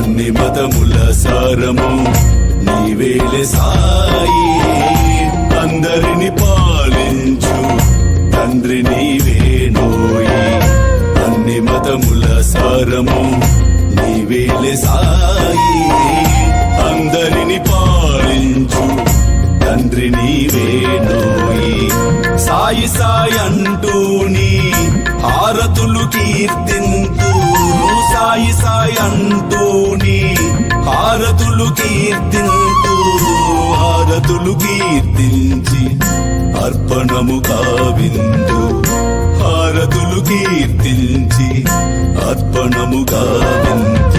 అన్ని మతముల సారము నీవేలే సాయి, అందరిని పాలించు తండ్రి నీవేనోయి. అన్ని మతముల సారము నీవేలే సాయి, అందరిని పాలించు తండ్రి నీవేనోయి. సాయి సాయి అంటూ నీ హారతులు కీర్తింతూ, సాయి సాయి అంటూ నీ హారతులు కీర్తింతూ, హారతులు కీర్తించి అర్పణము కావిందు, హారతులు కీర్తించి అర్పణము కావిందు.